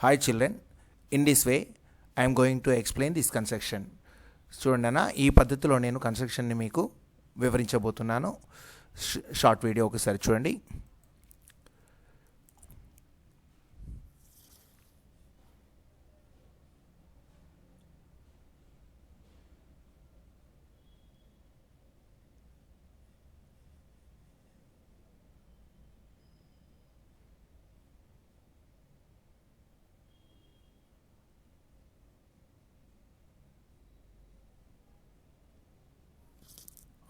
Hi children, in this way I am going to explain this construction. చూడండి అన్న, ఈ పద్ధతిలో నేను కన్స్ట్రక్షన్ని మీకు వివరించబోతున్నాను. షార్ట్ వీడియో ఒకసారి చూడండి.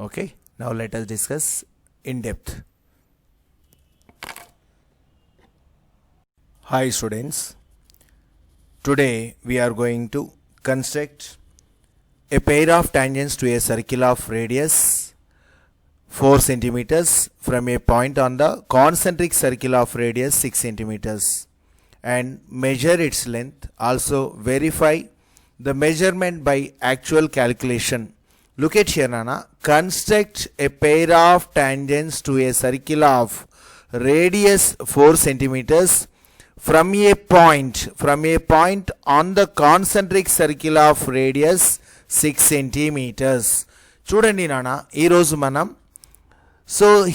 Okay, now let us discuss in depth. Hi students, today we are going to construct a pair of tangents to a circle of radius 4 centimeters from a point on the concentric circle of radius 6 centimeters and measure its length. Also verify the measurement by actual calculation. Look at here, Nana. Construct a pair of tangents to a circle of radius 4 centimeters from a point on the concentric circle of radius 6 centimeters. చూడండి నాన్న, ఈరోజు మనం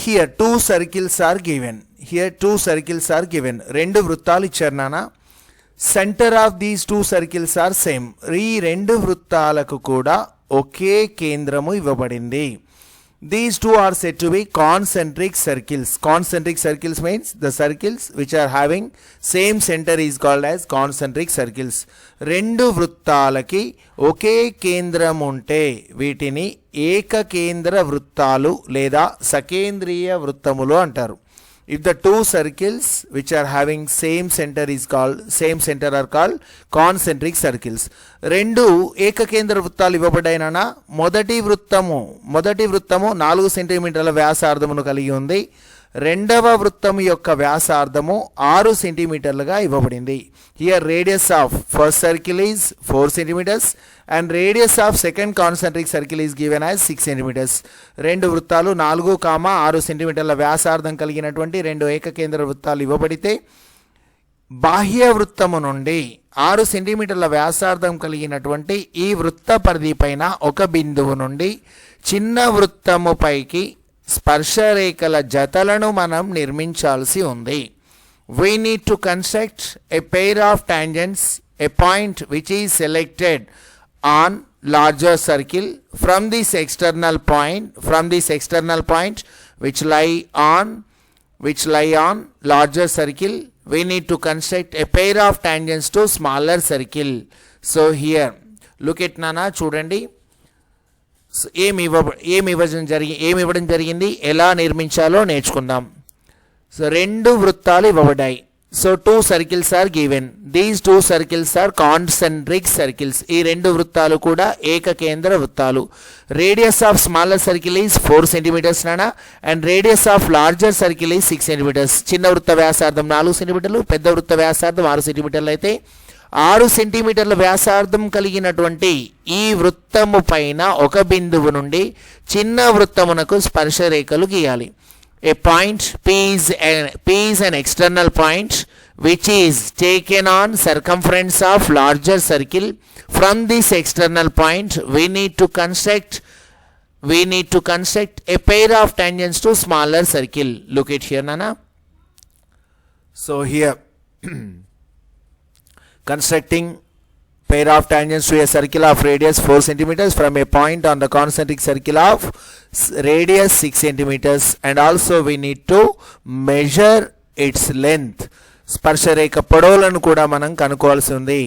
here two circles are given. రెండు వృత్తాలు ఇచ్చారు నాన్న. Centre of these two circles are same. ఈ రెండు వృత్తాలకు కూడా ఒకే కేంద్రము ఇవ్వబడింది. These two are said to be concentric circles. Concentric circles means the circles which are having same center is called as concentric circles. రెండు వృత్తాలకి ఒకే కేంద్రం ఉంటే వీటిని ఏకకేంద్ర వృత్తాలు లేదా సకేంద్రీయ వృత్తములు అంటారు. If the two circles which are having same center are called concentric circles. రెండు ఏకకేంద్ర వృత్తాలు ఇవ్వబడ్డాయినా మొదటి వృత్తము 4 సెంటీమీటర్ల వ్యాసార్థమును కలిగి ఉంది. రెండవ వృత్తము యొక్క వ్యాసార్థము 6 సెంటీమీటర్లుగా ఇవ్వబడింది. Here radius of first circle is 4 centimeters and radius of second concentric circle is given as 6 centimeters. రెండు వృత్తాలు 4, 6 సెంటీమీటర్ల వ్యాసార్థం కలిగినటువంటి రెండు ఏకకేంద్ర వృత్తాలు ఇవ్వబడితే బాహ్య వృత్తము నుండి 6 సెంటీమీటర్ల వ్యాసార్థం కలిగినటువంటి ఈ వృత్త పరిధి పైన ఒక బిందువు నుండి చిన్న వృత్తము పైకి స్పర్శరేఖల జతలను మనం నిర్మించాల్సి ఉంది. We need to construct a pair of tangents, a point which is selected on larger circle from this external point which lie on larger circle. We need to construct a pair of tangents to smaller circle. So here look at Nana, చూడండి ఏమి ఇవ్వడం జరిగింది, ఎలా నిర్మించాలో నేర్చుకుందాం. So రెండు వృత్తాలు ఇవ్వబడ్డాయి. So two circles are given. These two circles are concentric circles. ఈ రెండు వృత్తాలు కూడా ఏకకేంద్ర వృత్తాలు. Radius of smaller circle is 4 centimetres నానా and radius of larger circle is 6 centimetres. చిన్న వృత్త వ్యాసార్థం 4 సెంటీమీటర్లు, పెద్ద వృత్త వ్యాసార్థం 6 సెంటీమీటర్లు అయితే 6 సెంటీమీటర్ల వ్యాసార్థం కలిగినటువంటి ఈ వృత్తము పైన ఒక బిందువు నుండి చిన్న వృత్తమునకు స్పర్శరేఖలు గీయాలి. A point P is an external point which is taken on circumference of larger circle. From this external point we need to construct a pair of tangents to smaller circle. Look at here, Nana. So here constructing pair of tangents to a circle of radius 4 centimeters from a point on the concentric circle of radius 6 centimeters and also we need to measure its length. స్పర్శరేఖ పొడవులను కూడా మనం కనుక్కోవాల్సి ఉంది.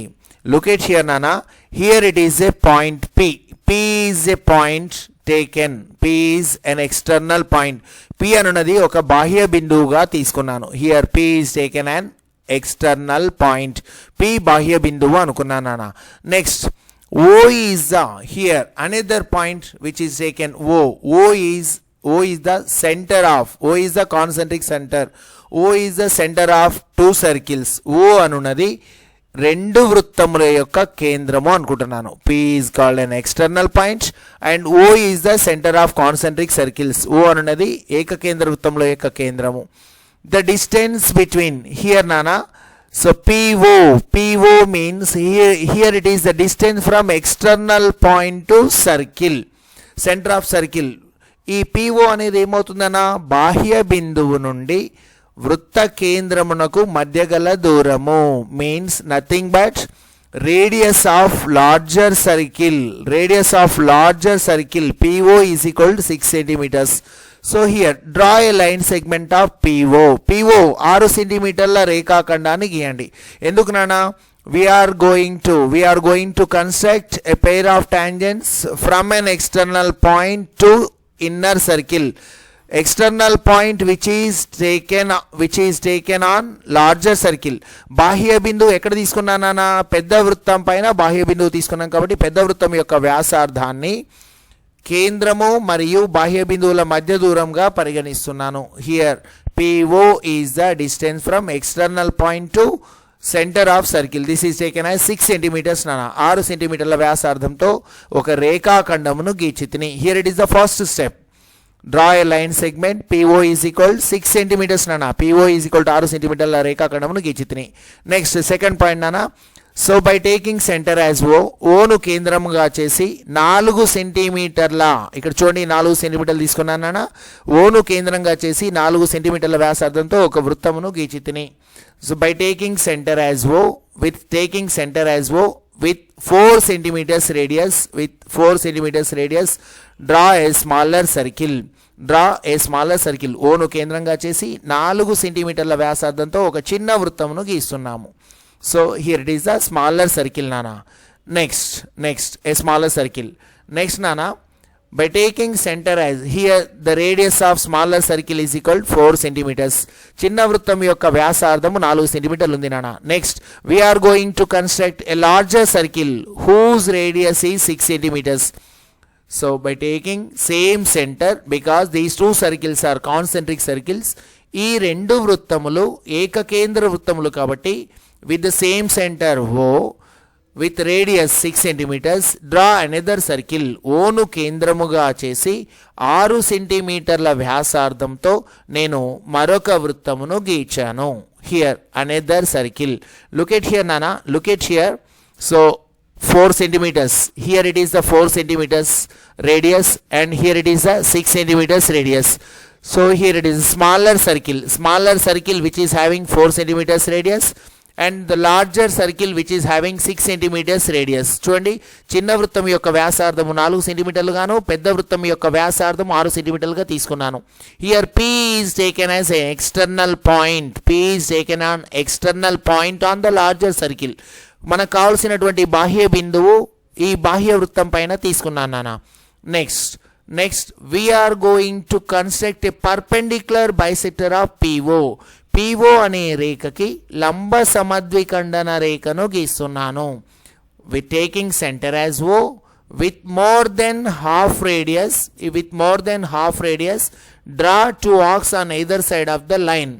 Look at here, Nana. Here it is a point P. P is a point taken. P is an external point. P అనున్నది ఒక బాహ్య బిందువుగా తీసుకున్నాను. Here P is taken an external point. P బాహ్య బిందువు అనుకున్నాను. Next O is here another point which is taken O is the center of O is the concentric center. O is the center of two circles. O అనున్నది రెండు వృత్తముల యొక్క కేంద్రము అనుకుంటున్నాను. P is called an external point and O is the center of concentric circles. O అనున్నది ఏకకేంద్ర వృత్తముల యొక్క కేంద్రము. The distance between here, Nana, So PO means here it is the distance from external point to circle, center of circle. ఈ PO అనేది ఏమవుతుందన్నా బాహ్య బిందువు నుండి వృత్త కేంద్రమునకు మధ్య గల దూరము, means nothing but radius of larger circle. PO is equal to 6 centimeters. So here draw a line segment of PO 6 సెంటీమీటర్ల రేఖాఖండాన్ని గీయండి. ఎందుకు నానా? we are going to construct a pair of tangents from an external point to inner circle. External point which is taken on larger circle. బాహ్య బిందువు ఎక్కడ తీసుకున్నానా? పెద్ద వృత్తం పైన బాహ్య బిందువు తీసుకున్నాం కాబట్టి పెద్ద వృత్తం యొక్క వ్యాసార్థాన్ని కేంద్రము మరియు బాహ్య బిందువుల మధ్య దూరంగా పరిగణిస్తున్నాను. Here PO is the distance from external point to centre of circle. This is taken as 6 centimetres నానా. 6 సెంటీమీటర్ల వ్యాసార్థంతో ఒక రేఖాఖండమును గీచితిని. Here it is the first step. Draw a line segment. PO is equal 6 centimetres నానా. PO is equal to 6 సెంటీమీటర్ల రేఖాఖండమును గీచితిని. నెక్స్ట్ సెకండ్ పాయింట్ నానా. So by taking centre as ఓను కేంద్రముగా చేసి 4 సెంటీమీటర్ల, ఇక్కడ చూడండి 4 సెంటీమీటర్లు తీసుకున్నానా. ఓను కేంద్రంగా చేసి 4 సెంటీమీటర్ల వ్యాసార్థంతో ఒక వృత్తమును గీచితిని. So by taking centre as with 4 centimeters radius, draw a smaller circle. ఓను కేంద్రంగా చేసి 4 సెంటీమీటర్ల వ్యాసార్థంతో ఒక చిన్న వృత్తమును గీస్తున్నాము. So here it is a smaller circle nana. Next a smaller circle. Next nana, by taking center as here the radius of smaller circle is equal to 4 centimeters. చిన్న వృత్తం యొక్క వ్యాసార్థము 4 సెంటీమీటర్లు ఉంది నానా. Next we are going to construct a larger circle whose radius is 6 centimeters. So by taking same center, because these two circles are concentric circles, ఈ రెండు వృత్తములు ఏకకేంద్ర వృత్తములు కాబట్టి with the same center O with radius 6 centimeters, draw another circle. ఓను కేంద్రముగా చేసి 6 సెంటీమీటర్ల వ్యాసార్థంతో నేను మరొక వృత్తమును గీచాను. Here another circle. Look at here nana. Look at here. So 4 centimeters. Here it is the 4 centimeters radius and here it is the 6 centimeters radius. So here it is a smaller circle which is having 4 centimeters radius and the larger circle which is having 6 centimeters radius. చూడండి, చిన్న వృత్తం యొక్క వ్యాసార్థము 4 సెంటీమీటర్లు గాను పెద్ద వృత్తం యొక్క వ్యాసార్థము 6 సెంటీమీటర్లుగా తీసుకున్నాను. Here P is taken as an external point. P is taken on external point on the larger circle. మనకు కావాల్సినటువంటి బాహ్య బిందువు ఈ బాహ్య వృత్తం పైన తీసుకున్నాను నాన్న. Next we are going to construct a perpendicular bisector of PO. PO అనే రేఖకి లంబ సమద్విఖండన రేఖను గీస్తున్నాను. with taking center as O with more than half radius, draw two arcs on either side of the line.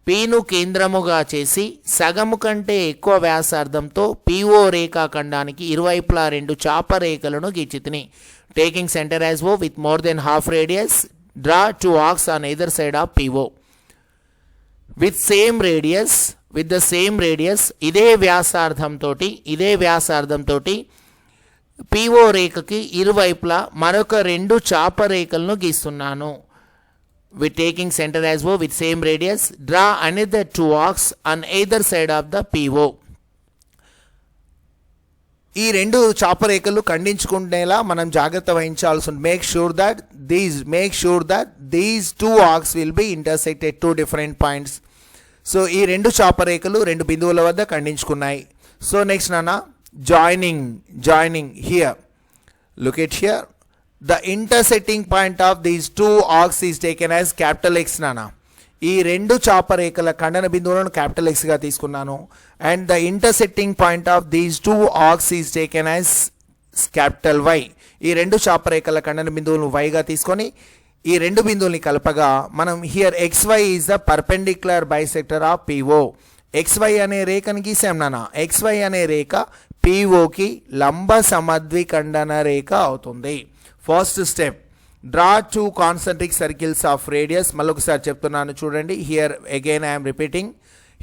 Pను కేంద్రముగా చేసి సగము కంటే ఎక్కువ వ్యాసార్థంతో PO రేఖాఖండానికి ఇరువైపులా 2 చాప రేఖలను గీచితిని. Taking centre as O with more than half radius, draw two arcs on either side of PO. with the same radius ఇదే వ్యాసార్థంతోటి PO రేఖకి ఇరువైపులా మరొక 2 చాప రేఖలను గీస్తున్నాను. with taking center as O with same radius, draw another 2 arcs on either side of the PO. ఈ 2 చాప రేఖలు ఖండించుకునేలా మనం జాగ్రత్త వహించాల్సి ఉంది. make sure that these 2 arcs will be intersected at 2 different points. So ఈ 2 చాప రేఖలు 2 బిందువుల వద్ద ఖండించుకున్నాయి. సో నెక్స్ట్ నాన్న, joining here. Look at here. The intersecting point of these 2 arcs is taken as capital X నాన్న. ఈ 2 చాప రేఖల ఖండన బిందువులను క్యాపిటల్ X గా తీసుకున్నాను. And the intersecting point of these 2 arcs is taken as capital Y. ఈ 2 చాప రేఖల ఖండన బిందువులను Y గా తీసుకొని ఈ 2 బిందువుల్ని కలపగా మనం here XY is the perpendicular bisector of PO. XY అనే రేఖను గీసాం నాన్న. XY అనే రేఖ POకి లంబ సమద్విఖండన రేఖ అవుతుంది. First step, draw 2 concentric circles of radius. మళ్ళొకసారి చెప్తున్నాను చూడండి. Here again I'm repeating.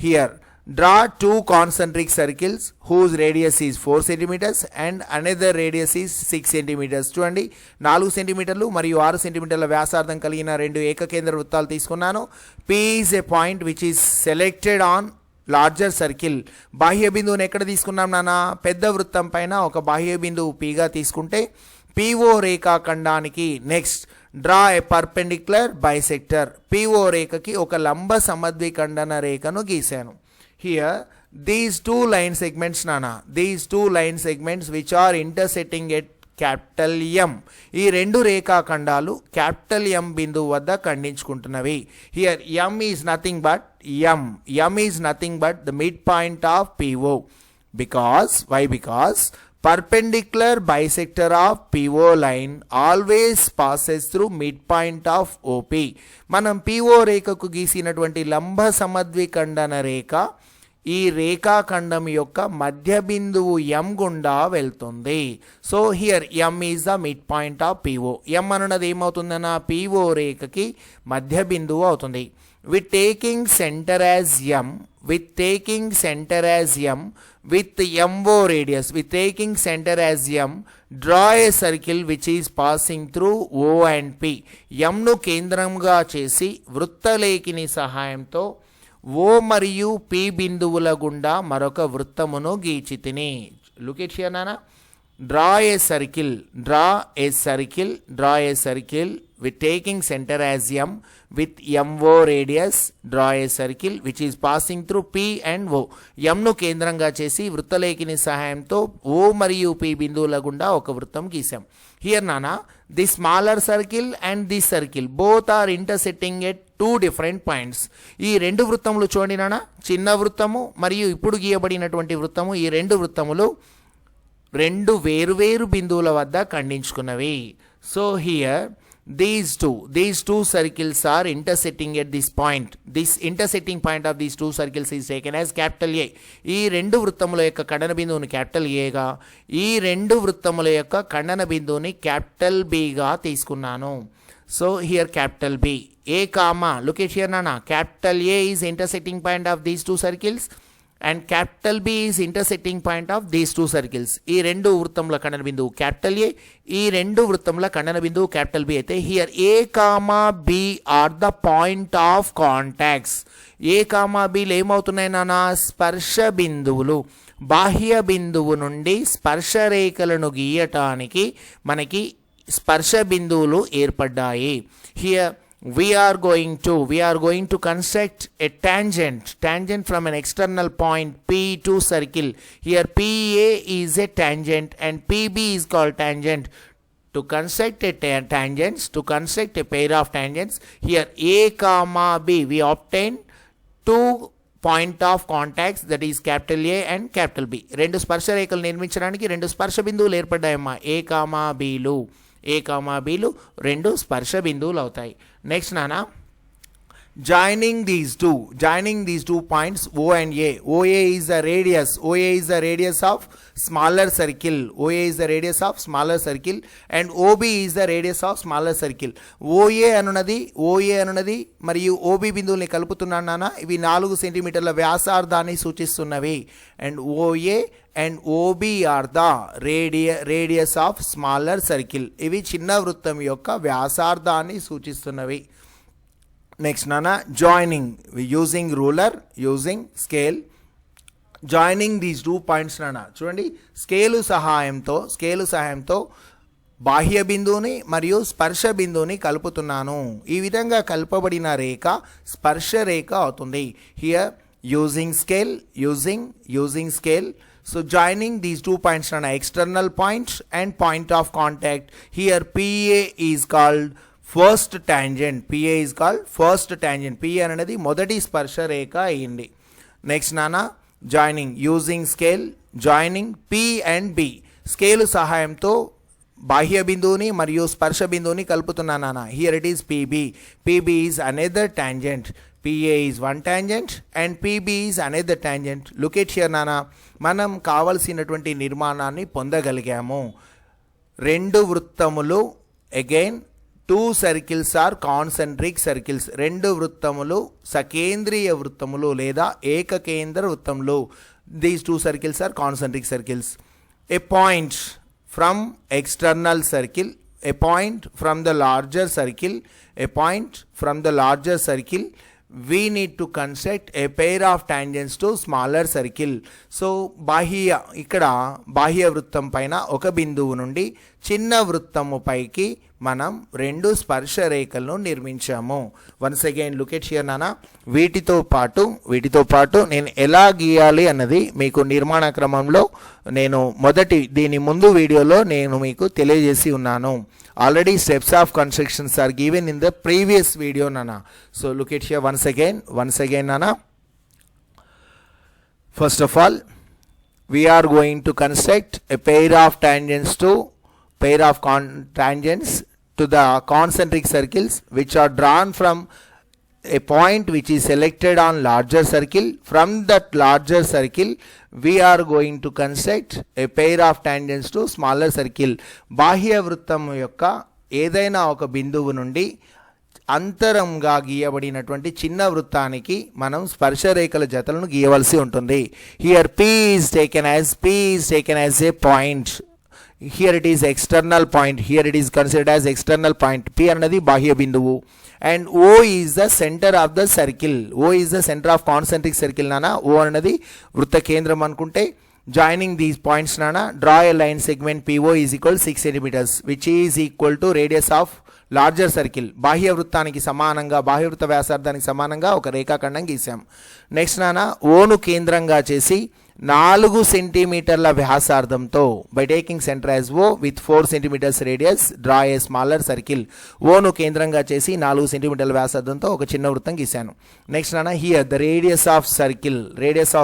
Here Draw two concentric circles whose radius is 4 centimeters and another radius is 6 centimeters. చూడండి 4 సెంటీమీటర్లు మరియు 6 సెంటీమీటర్ల వ్యాసార్థం కలిగిన రెండు ఏకకేంద్ర వృత్తాలు తీసుకున్నాను. P is a point which is selected on larger circle. బాహ్య బిందువుని ఎక్కడ తీసుకున్నాం నాన్న? పెద్ద వృత్తం పైన ఒక బాహ్య బిందువు పీగా తీసుకుంటే పిఓ రేఖాఖండానికి next draw a perpendicular bisector. P O రేఖకి ఒక లంబ సమద్విఖండన రేఖను గీశాను. Here these two line segments నాన్న, these two line segments which are intersecting at capital M. ఈ రెండు రేఖాఖండాలు క్యాపిటల్ ఎం బిందువు వద్ద ఖండించుకుంటున్నవి. Here M is nothing but M is nothing but the mid point of P O. Because perpendicular bisector of PO line always passes through midpoint of OP. మనం PO రేఖకు గీసినటువంటి లంబ సమద్విఖండన రేఖ ఈ రేఖాఖండం యొక్క మధ్య బిందువు M గుండా వెళ్తుంది. So here M is the mid point of PO. M అన్నది ఏమవుతుందన్న PO రేఖకి మధ్య బిందువు అవుతుంది. with taking center as M with MO radius, with taking center as M, draw a circle which is passing through O and P. M ను కేంద్రంగా చేసి వృత్తలేఖిని సహాయంతో O మరియు P బిందువుల గుండా మరొక వృత్తమును గీచితిని. Look at here నానా. Draw a circle with taking center as M with MO radius. Draw a circle which is passing through P and O. M ను కేంద్రంగా చేసి వృత్తలేఖిని సహాయంతో O మరియు P బిందువుల గుండా ఒక వృత్తం గీసాం. హియర్ నానా, the smaller circle and this circle both are intersecting at two different points. ఈ రెండు వృత్తములు చూడండి నానా, చిన్న వృత్తము మరియు ఇప్పుడు గీయబడినటువంటి వృత్తము, ఈ రెండు వృత్తములు రెండు వేరువేరు బిందువుల వద్ద ఖండించుకున్నవి. So here these two circles are intersecting at this point. This intersecting point of these two circles is taken as capital A. ఈ రెండు వృత్తముల యొక్క ఖండన బిందువుని క్యాపిటల్ ఏగా, ఈ రెండు వృత్తముల యొక్క ఖండన బిందువుని క్యాపిటల్ బిగా తీసుకున్నాను. So here capital B A comma, look at here nana, capital A is intersecting point of these two circles and capital B is intersecting point of these two circles. ఈ రెండు వృత్తముల ఖండన బిందువు క్యాపిటల్ ఏ, ఈ రెండు వృత్తముల ఖండన బిందువు క్యాపిటల్ బి అయితే here A comma B are the point of contacts. A comma బిలు ఏమవుతున్నాయి నానా? స్పర్శ బిందువులు. బాహ్య బిందువు నుండి స్పర్శ రేఖలను గీయటానికి మనకి స్పర్శ బిందువులు ఏర్పడ్డాయి. Here we are going to construct a tangent from an external point P to circle. Here PA is a tangent and PB is called tangent. To construct a pair of tangents, here A comma B, we obtain two point of contacts, that is capital A and capital B. రెండు స్పర్శ రేఖలు నిర్మించడానికి రెండు స్పర్శ బిందువులు ఏర్పడ్డాయమ్మా. A comma B లు రెండు స్పర్శ బిందువులు అవుతాయి. నెక్స్ట్ నానా, joining these two points O and A. OA is the radius of smaller circle. And OB is the radius of smaller circle. OA అనునది మరియు OB బిందువుల్ని కలుపుతున్నాను నాన్న. ఇవి 4 సెంటీమీటర్ల వ్యాసార్థాన్ని సూచిస్తున్నవి. And OA and OB are the radius of smaller circle. ఇవి చిన్న వృత్తం యొక్క వ్యాసార్థాన్ని సూచిస్తున్నవి. నెక్స్ట్ నాన్న, joining using ruler, using scale. Joining these two points నాన్న. చూడండి, స్కేలు సహాయంతో బాహ్య బిందువుని మరియు స్పర్శ బిందువుని కలుపుతున్నాను. ఈ విధంగా కలపబడిన రేఖ స్పర్శ రేఖ అవుతుంది. Here using scale. So joining these two points on external point and point of contact, here PA is called first tangent. PA అనేది మొదటి స్పర్శ రేఖ అయింది. నెక్స్ట్ నానా, joining using scale. Joining P and B. Scale సహాయంతో బాహ్య బిందువుని మరియు స్పర్శ బిందువుని కలుపుతున్నా నాన్న. Here it is PB is another tangent. PA is one tangent and PB is another tangent. Look at here నానా, మనం కావలసినటువంటి నిర్మాణాన్ని పొందగలిగాము. రెండు వృత్తములు, again two circles are concentric circles. రెండు వృత్తములు సకేంద్రీయ వృత్తములు లేదా ఏకకేంద్ర వృత్తములు. These two circles are concentric circles. A point from external circle, a point from the larger circle, a point from the larger circle, we need to construct a pair of tangents to smaller circle. So ఇక్కడ బాహ్య వృత్తం పైన ఒక బిందువు నుండి చిన్న వృత్తము పైకి మనం రెండు స్పర్శ రేఖలను నిర్మించాము. Once again look at here నానా. వీటితో పాటు నేను ఎలా గీయాలి అన్నది మీకు నిర్మాణ క్రమంలో నేను దీని ముందు వీడియోలో నేను మీకు తెలియజేసి ఉన్నాను. Already steps of constructions are given in the previous video నానా. So look at here once again నానా. First of all we are going to construct a pair of tangents to the concentric circles which are drawn from a point which is selected on larger circle. From that larger circle we are going to construct a pair of tangents to smaller circle. బాహ్య వృత్తం యొక్క ఏదైనా ఒక బిందువు నుండి అంతరంగా గీయబడినటువంటి చిన్న వృత్తానికి మనం స్పర్శరేఖల జతలను గీయవలసి ఉంటుంది. Here P is taken as a point. Here it is external point. Here it is considered as external point. P అన్నది బాహ్య బిందువు. And O is the center of the circle. O is the center of concentric circle నానా. O అన్నది వృత్త కేంద్రం అనుకుంటే joining these points nana, draw a line segment PO is equal 6 centimeters which is equal to radius of larger circle. బాహ్య వృత్తానికి సమానంగా బాహ్య వృత్త వ్యాసార్థానికి సమానంగా ఒక రేఖాఖండం గీసాం. నెక్స్ట్ నానా ఓను కేంద్రంగా చేసి 4 సెంటీమీటర్ల వ్యాసార్థంతో by taking centre as O with 4 centimetres radius draw a smaller circle. ఓను కేంద్రంగా చేసి 4 సెంటీమీటర్ల వ్యాసార్థంతో ఒక చిన్న వృత్తం గీశాను. నెక్స్ట్ నానా here the radius of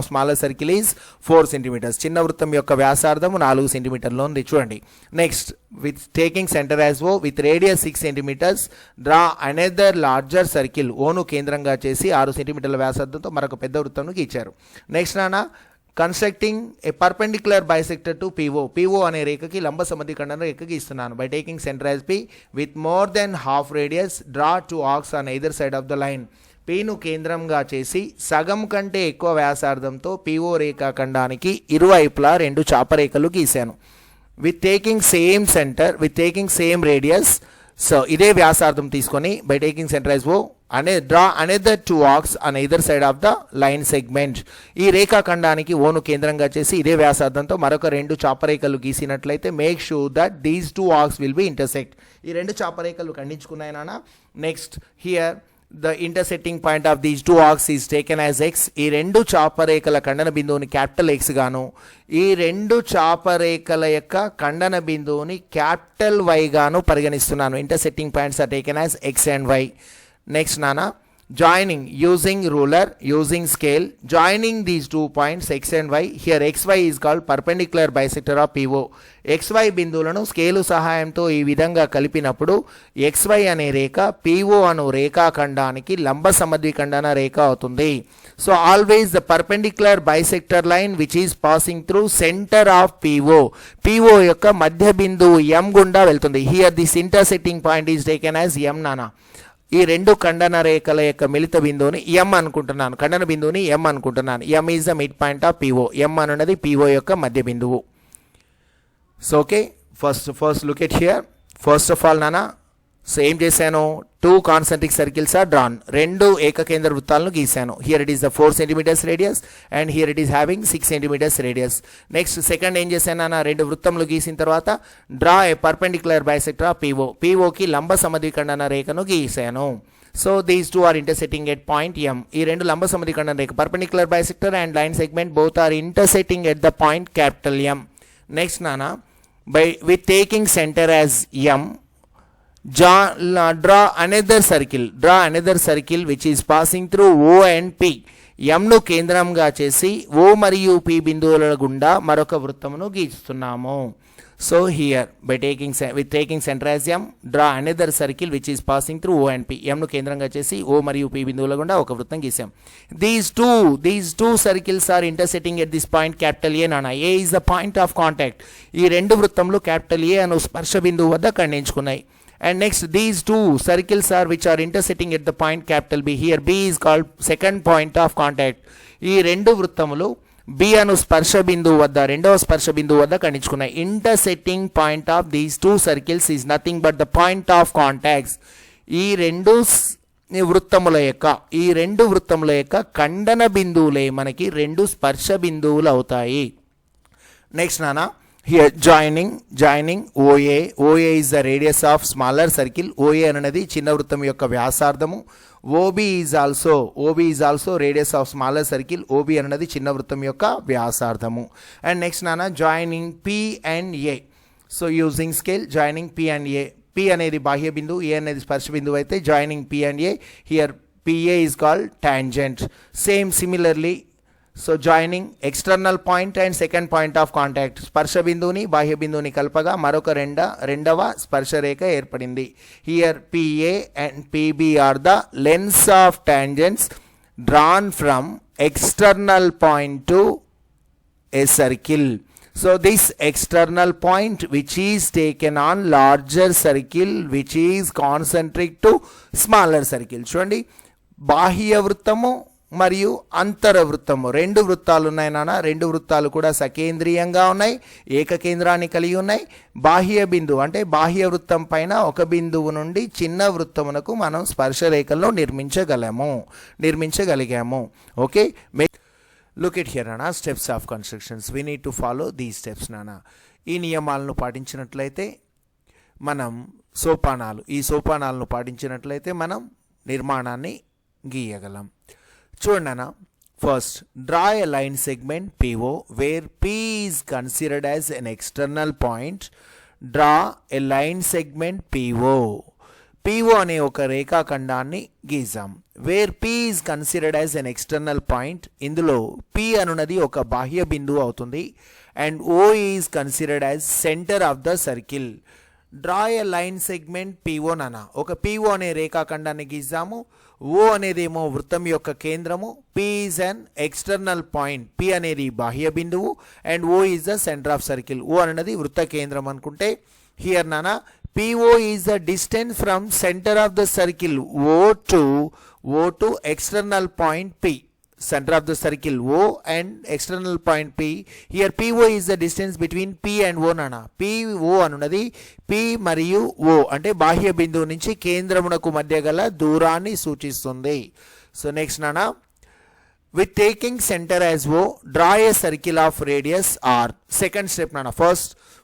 smaller circle is 4 centimetres. చిన్న వృత్తం యొక్క వ్యాసార్థం 4 సెంటీమీటర్లో ఉంది చూడండి. Next with taking centre as O with radius 6 centimetres draw another larger circle. ఓను కేంద్రంగా చేసి 6 సెంటీమీటర్ల వ్యాసార్థంతో మరొక పెద్ద వృత్తంను గీచారు. నెక్స్ట్ నానా constructing a perpendicular bisector to PO అనే రేఖకి లంబ సమద్విఖండన రేఖకి ఇస్తున్నాను. By taking centre as P with more than half radius draw 2 arcs on either side of the line. Pను కేంద్రంగా చేసి సగం కంటే ఎక్కువ వ్యాసార్థంతో PO రేఖాఖండానికి ఇరువైపులా 2 చాపరేఖలు గీశాను. With taking same radius. So ఇదే వ్యాసార్థం తీసుకొని by taking centre as O draw another 2 arcs on either side of the line segment. ఈ రేఖాఖండానికి ఓను కేంద్రంగా చేసి ఇదే వ్యాసార్థంతో మరొక 2 చాపరేఖలు గీసినట్లయితే make sure that these 2 arcs will be intersect. ఈ 2 చాపరేఖలు ఖండించుకున్నాయి నాన్న. Next here the intersecting point of these 2 arcs is taken as X. ఈ 2 చాపరేఖల ఖండన బిందువుని క్యాపిటల్ X గాను, ఈ 2 చాపరేఖల యొక్క ఖండన బిందువుని క్యాపిటల్ Y గాను పరిగణిస్తున్నాను. Intersecting points are taken as X and Y. Next నానా joining using ruler, using scale, joining these 2 points X and Y. Here XY is called perpendicular bisector of PO. XY బిందువులను scale సహాయంతో ఈ విధంగా కలిపినప్పుడు XY అనే రేఖ PO అను రేఖాఖండానికి లంబ సమద్విఖండన రేఖ అవుతుంది. So always the perpendicular bisector line which is passing through centre of PO యొక్క మధ్య బిందువు M గుండా వెళ్తుంది. Here this intersecting point is taken as M నానా. ఈ 2 ఖండన రేఖల యొక్క మిళిత బిందువుని M అనుకుంటున్నాను. ఖండన బిందువుని M అనుకుంటున్నాను. M is the mid point of PO. M అనున్నది PO యొక్క మధ్య బిందువు. So okay, first look at here. First of all నానా సో ఏం చేశాను, 2 కాన్సెంట్రిక్ సర్కిల్స్ ఆర్ డ్రాన్. 2 ఏకకేంద్ర వృత్తాలను గీశాను. Here it is the 4 centimetres radius and here it is having 6 centimetres radius. Next second ఏం చేశాను అన్న, 2 వృత్తములు గీసిన తర్వాత draw a perpendicular bisector of POకి లంబ సమద్విఖండన రేఖను గీశాను. So these 2 are intersecting at point M. ఈ 2 లంబ సమద్విఖండన రేఖ perpendicular bisector and line segment both are intersecting at the point capital M. Next నానా with taking center as M, draw another circle which is passing through O and P. M ను కేంద్రంగా చేసి O మరియు P బిందువుల గుండా మరొక వృత్తమును గీస్తున్నాము. So here with taking center as M, draw another circle which is passing through O and P. M ను కేంద్రంగా చేసి O మరియు P బిందువుల గుండా ఒక వృత్తం గీసాం. These two circles are intersecting at this point capital A నానా. A is the point of contact. ఈ 2 వృత్తములు క్యాపిటల్ A అను స్పర్శ బిందువు వద్ద ఖండించుకున్నాయి. And next, these two circles are which are intersecting at the point capital B. Here B is called second point of contact. ఈ రెండు వృత్తములు B అను స్పర్శ బిందువు వద్ద రెండవ స్పర్శ బిందువు వద్ద ఖండించుకున్నాయి. Intersecting point of these two circles is nothing but the point of contacts. ఈ రెండు వృత్తముల యొక్క ఖండన బిందువులే మనకి రెండు స్పర్శ బిందువులు అవుతాయి. నెక్స్ట్ నానా, here joining OA is the radius of smaller circle. OA అనేది చిన్న వృత్తం యొక్క వ్యాసార్థము. OB is also radius of smaller circle. OB అనేది చిన్న వృత్తం యొక్క వ్యాసార్థము. And next నానా, joining P and A. So using scale, joining P and A. P అనేది బాహ్య బిందువు, A అనేది స్పర్శ బిందువు అయితే joining P and A. Here PA is called tangent. Similarly, so joining external point and second point of contact. స్పర్శ బిందువుని బాహ్య బిందువుని కలపగా మరొక రెండవ స్పర్శ రేఖ ఏర్పడింది. Here PA and PB are the lengths of tangents drawn from external point to a circle. So this external point which is taken on larger circle which is concentric to smaller circle. చూడండి, బాహ్య వృత్తము మరియు అంతర వృత్తము రెండు వృత్తాలు ఉన్నాయి నాన్న. రెండు వృత్తాలు కూడా సకేంద్రీయంగా ఉన్నాయి, ఏకకేంద్రాన్ని కలిగి ఉన్నాయి. బాహ్య బిందువు అంటే బాహ్య వృత్తం పైన ఒక బిందువు నుండి చిన్న వృత్తమునకు మనం స్పర్శ రేఖల్లో నిర్మించగలిగాము. Okay, look at here nana, steps of constructions. We need to follow these steps nana. ఈ నియమాలను పాటించినట్లయితే మనం సోపానాలను పాటించినట్లయితే మనం నిర్మాణాన్ని గీయగలం. చూడండి అన్న, first draw a line segment PO where P is considered as an external point. Draw a line segment PO అనే ఒక రేఖాఖండాన్ని గీసాం. Where P is considered as an external point. ఇందులో P అనున్నది ఒక బాహ్య బిందువు అవుతుంది. And O is considered as center of the circle. Draw a line segment PO నానా, ఒక PO అనే రేఖాఖండాన్ని గీసాము. O అనేదేమో వృత్తం యొక్క కేంద్రము. P is an external point. P అనేది బాహ్య బిందువు and O is the center of circle. O అనేది వృత్త కేంద్రం అనుకుంటే here నానా, PO is the distance from center of the circle O to external point P. Center of the circle O and external point P. Here PO is the distance between P and O nana. PO అనున్నది P మరియు O అంటే బాహ్య బిందువు నుంచి కేంద్రమునకు మధ్య గల దూరాన్ని సూచిస్తుంది. So next నానా, with taking center as O, draw a circle of radius R. Second step nana,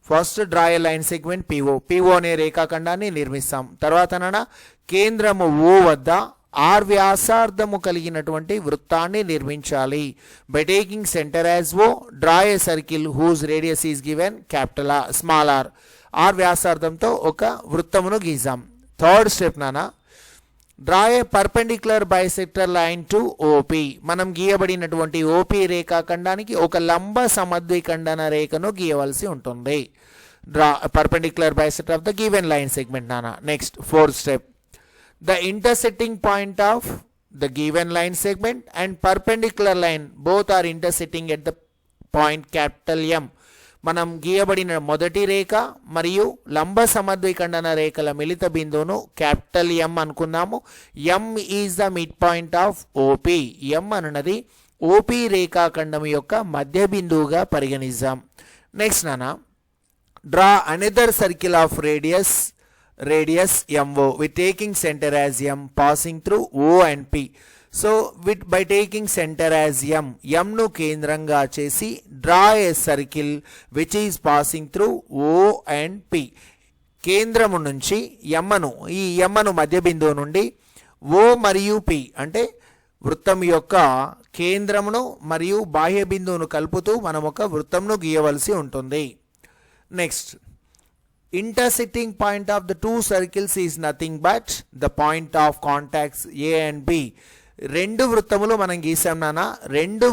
first draw a line segment PO అనే రేఖాఖండాన్ని నిర్మిస్తాం. తర్వాత నానా, కేంద్రము O వద్ద R వ్యాసార్థము కలిగినటువంటి వృత్తాన్ని నిర్మించాలి. By taking centre as O, draw a circle whose radius is given capital R, small r. R వ్యాసార్థంతో ఒక వృత్తమును గీసాం. థర్డ్ స్టెప్ నానా, draw a perpendicular bisector line to OP. మనం గీయబడినటువంటి OP రేఖాఖండానికి ఒక లంబ సమద్విఖండన రేఖను గీయవలసి ఉంటుంది. Draw perpendicular bisector of the given line segment నానా. Next fourth step, the intersecting point of the given line segment and perpendicular line both are intersecting at the point capital M. మనం గీయబడిన మొదటి రేఖ మరియు లంబ సమద్విఖండన రేఖల మిళిత బిందువును క్యాపిటల్ M అనుకున్నాము. M is the mid point of OP. M అనున్నది OP రేఖాఖండం యొక్క మధ్య బిందువుగా పరిగణిద్దాం. నెక్స్ట్ నానా, draw another circle of radius MO with taking center as M passing through O and P. So by taking center as M ను కేంద్రంగా చేసి draw a circle which is passing through O and P. కేంద్రము నుంచి ఈ M ను మధ్య బిందువు నుండి O మరియు P అంటే వృత్తం యొక్క కేంద్రమును మరియు బాహ్య బిందువును కలుపుతూ మనం ఒక వృత్తంను గీయవలసి ఉంటుంది. Next, intersecting point of the two circles is nothing but the point of contacts A and B. రెండు వృత్తములు మనం గీసాం నాన్న. రెండు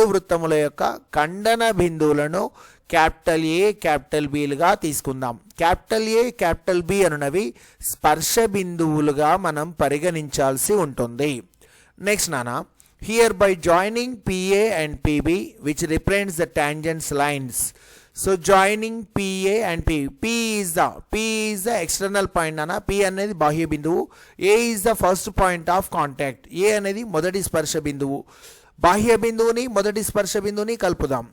వృత్తముల యొక్క ఖండన బిందువులను క్యాపిటల్ A క్యాపిటల్ Bలుగా తీసుకుందాం. క్యాపిటల్ A క్యాపిటల్ B అనునవి స్పర్శ బిందువులుగా మనం పరిగణించాల్సి ఉంటుంది. నెక్స్ట్ నాన్న, here by joining PA and PB which represents the tangents lines. So joining PA and P is the external point nana. P అనేది బాహ్య బిందువు. A is the first point of contact. A అనేది మొదటి స్పర్శ బిందువు. బాహ్య బిందువుని మొదటి స్పర్శ బిందువుని కలుపుదాం.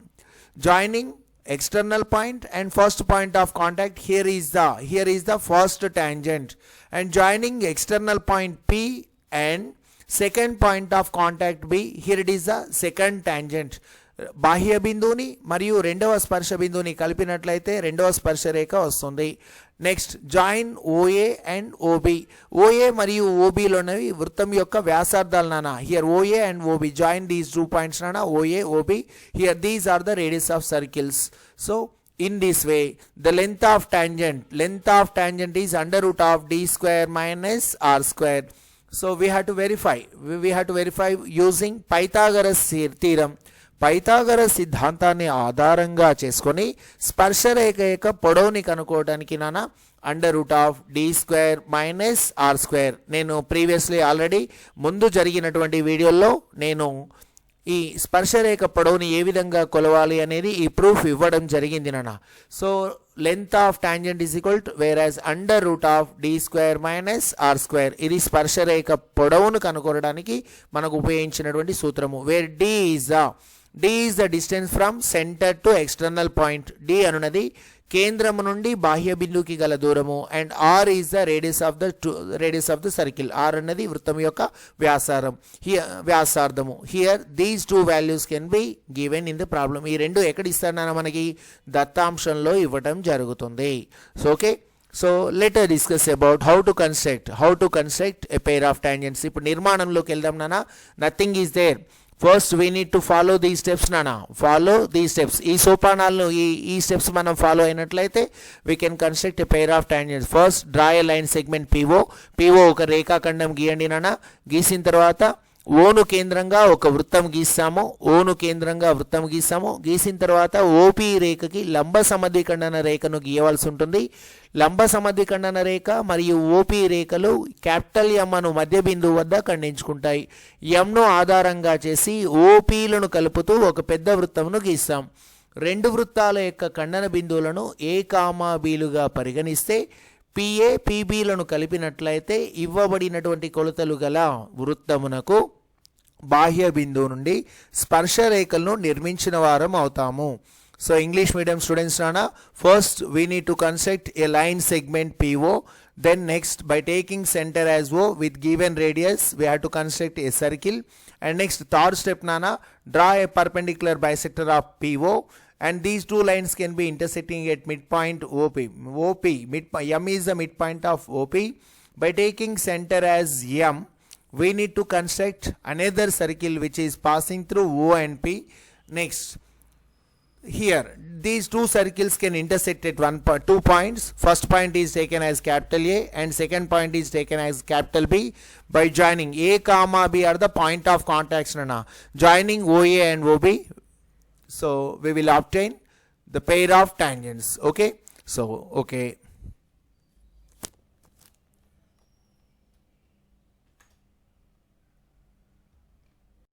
Joining external point and first point of contact, here is the first tangent, and joining external point P and second point of contact B, here it is the second tangent. బాహ్య బిందువుని మరియు రెండవ స్పర్శ బిందువుని కలిపినట్లయితే రెండవ స్పర్శ రేఖ వస్తుంది. Next join OA and OB. OA మరియు ఓబిలోనవి వృత్తం యొక్క వ్యాసార్థాలు నానా. Here OA and OB, join these 2 points నానా, OA OB. Here these are the radius of circles. So in this way the length of tangent is under root of d square minus r square. So we have to verify using Pythagoras theorem. Pythagoras సిద్ధాంతాన్ని ఆధారంగా చేసుకొని స్పర్శరేఖ యొక్క పొడవుని కనుక్కోవడానికి నాన్న under root of D square minus are square. నేను previously already ముందు జరిగినటువంటి వీడియోలో నేను ఈ స్పర్శరేఖ పొడవుని ఏ విధంగా కొలవాలి అనేది ఈ ప్రూఫ్ ఇవ్వడం జరిగింది నాన్న. So length of tangent is equal to whereas under root of D square minus are square. ఇది స్పర్శరేఖ పొడవును కనుక్కోవడానికి మనకు ఉపయోగించినటువంటి సూత్రము. Where D is the distance from center to external point. D అనున్నది కేంద్రము నుండి బాహ్య బిందువుకి గల దూరము, and R is the radius of the circle. R అన్నది వృత్తం యొక్క వ్యాసార్థము. Here these 2 values can be given in the problem. ఈ రెండు ఎక్కడ ఇస్తారన్నా మనకి దత్తాంశంలో ఇవ్వడం జరుగుతుంది. So okay, so let us discuss about how to construct a pair of tangents. ఇప్పుడు నిర్మాణంలోకి వెళ్దాం నాన్న. Nothing is there. First we need to follow these steps నానా. ఈ సోపానాలను ఈ స్టెప్స్ మనం ఫాలో అయినట్లయితే we can construct a pair of tangents. First draw a line segment PO ఒక రేఖాఖండం గీయండి నాన్న. గీసిన తర్వాత ఓను కేంద్రంగా ఒక వృత్తం గీస్తాము. గీసిన తర్వాత ఓపి రేఖకి లంబ సమద్విఖండన రేఖను గీయవలసి ఉంటుంది. లంబ సమద్విఖండన రేఖ మరియు ఓపి రేఖలు క్యాపిటల్ ఎం అను మధ్య బిందువు వద్ద ఖండించుకుంటాయి. ఎంను ఆధారంగా చేసి ఓపీలను కలుపుతూ ఒక పెద్ద వృత్తంను గీస్తాం. రెండు వృత్తాల యొక్క ఖండన బిందువులను ఏ కామా బీలుగా పరిగణిస్తే పిఏ పీబీలను కలిపినట్లయితే ఇవ్వబడినటువంటి కొలతలు గల వృత్తమునకు బాహ్య బిందువు నుండి స్పర్శ రేఖలను నిర్మించిన వారం అవుతాము. సో ఇంగ్లీష్ మీడియం స్టూడెంట్స్ నానా, first we need to construct a line segment PO. Then next, by taking center as O with given radius, we have to construct a circle. And next, third step nana, draw a perpendicular bisector of PO. And these 2 lines can be intersecting at midpoint OP. M is the midpoint of OP. By taking center as M, we need to construct another circle which is passing through O and P. Next, here these 2 circles can intersect at 2 points. First point is taken as capital A and second point is taken as capital B. By joining A comma B are the point of contacts nana. Joining OA and OB, so we will obtain the pair of tangents. Okay, so okay,